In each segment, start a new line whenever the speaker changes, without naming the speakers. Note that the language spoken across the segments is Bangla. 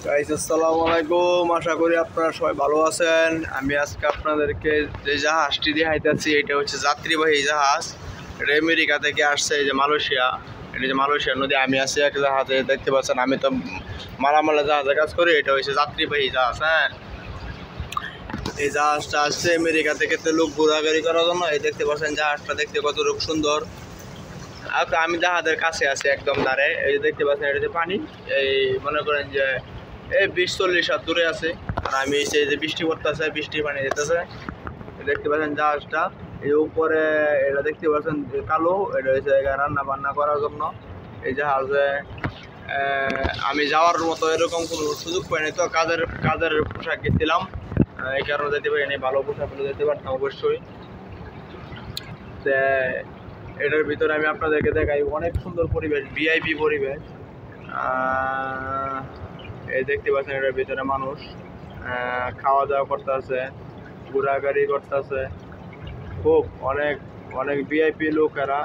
গাইস আসসালামু আলাইকুম, আশা করি আপনারা সবাই ভালো আছেন। আমি আজকে আপনাদেরকে যে জাহাজটি দেখাইতেছি এটা হচ্ছে যাত্রীবাহী জাহাজ। এটা আমেরিকা থেকে আসছে, এই যে মালয়েশিয়া, এটা যে মালয়েশিয়া নদী। আমি আছি এক জাহাজে, দেখতে পাচ্ছেন আমি তো মালামালা জাহাজে কাজ করি। এটা হচ্ছে যাত্রীবাহী জাহাজ। হ্যাঁ, এই জাহাজটা আসছে আমেরিকা থেকে লোক ঘোরাঘুরি করার জন্য। এই দেখতে পাচ্ছেন জাহাজটা দেখতে কতটুকু সুন্দর। আমি জাহাজের কাছে আছি একদম দাঁড়ে। এই যে দেখতে পাচ্ছেন এটা যে পানি, এই মনে করেন যে এই 20-40 হাত দূরে আছে। আর আমি এই যে বৃষ্টি পড়তেছে, বৃষ্টির পানি যেতেছে। দেখতে পাচ্ছেন জাহাজটা এই উপরে, এটা দেখতে পাচ্ছেন কালো, এটা হচ্ছে রান্না বান্না করার জন্য। এই জাহাজে আমি যাওয়ার মতো এরকম কোনো সুযোগ পাইনি, তো কাজের পোশাক গেছিলাম, এই কারণে যেতে পারিনি। ভালো পোশাক যেতে পারতাম অবশ্যই। এটার ভিতরে আমি আপনাদেরকে দেখাই, অনেক সুন্দর পরিবেশ, ভিআইপি পরিবেশ। এই দেখতে পাচ্ছেন এটার ভিতরে মানুষ খাওয়া দাওয়া করতে আছে, ঘোরাঘুরি করতে আছে। খুব অনেক অনেক ভিআইপি লোকেরা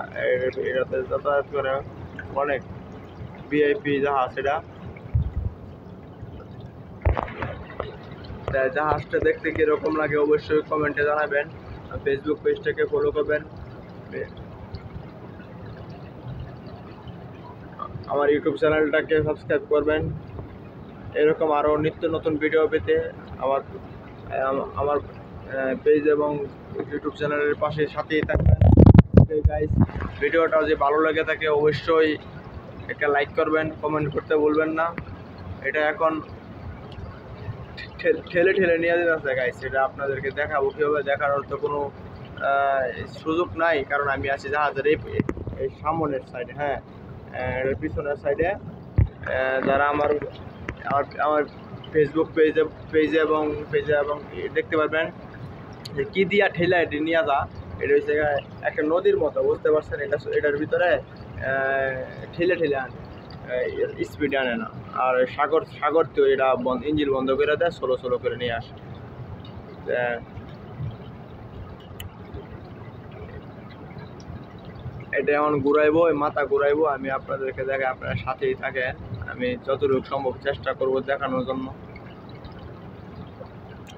এটাতে যাতায়াত করে। অনেক ভিআইপি জাহাজ এটা। জাহাজটা দেখতে কিরকম লাগে অবশ্যই কমেন্টে জানাবেন। ফেসবুক পেজটাকে ফলো করবেন, আমার ইউটিউব চ্যানেলটাকে সাবস্ক্রাইব করবেন। এরকম আরও নিত্য নতুন ভিডিও পেতে আমার পেজ এবং ইউটিউব চ্যানেলের পাশে সাথেই থাকবেন। গাইস, ভিডিওটা যদি ভালো লাগে থাকে অবশ্যই একটা লাইক করবেন, কমেন্ট করতে ভুলবেন না। এটা এখন ঠেলে ঠেলে নিয়ে যাচ্ছে গাইস, এটা আপনাদেরকে দেখাবো। কীভাবে দেখানোর তো কোনো সুযোগ নাই, কারণ আমি আছি জাহাজের এই সামনের সাইডে। হ্যাঁ, পিছনের সাইডে। যারা আমার ফেসবুক পেজে এবং দেখতে পারবেন যে কী দিয়া ঠেলা এটি নিয়ে যা। এটা হচ্ছে একটা নদীর মতো, বুঝতে পারছেন। এটার ভিতরে ঠেলে ঠেলে আনে, স্পিডে আনে না। আর সাগর তো এটা ইঞ্জিন বন্ধ করে দেয়, সোলো করে নিয়ে আসে। এটা এমন ঘুরাইবো, মাথা ঘুরাইবো। আমি আপনাদেরকে দেখাই, আপনার সাথেই থাকেন। আমি যতটুকু সম্ভব চেষ্টা করব দেখানোর জন্য।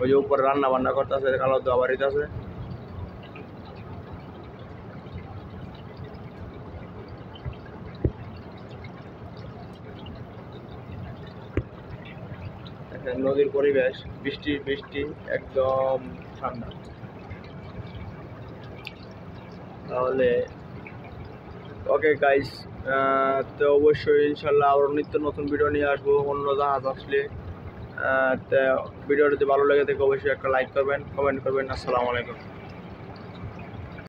ওই যে উপরে রান্না বান্না করতেছে, কালো দেওয়া বাড়িতে আছে। নদীর পরিবেশ, বৃষ্টি একদম ঠান্ডা। তাহলে ওকে গাইস, তো অবশ্যই ইনশাল্লাহ আরও নিত্য নতুন ভিডিও নিয়ে আসবো অন্য জাহাজ আসলে। তো ভিডিওটা যদি ভালো লাগে থাকে অবশ্যই একটা লাইক করবেন, কমেন্ট করবেন। আসসালামু আলাইকুম।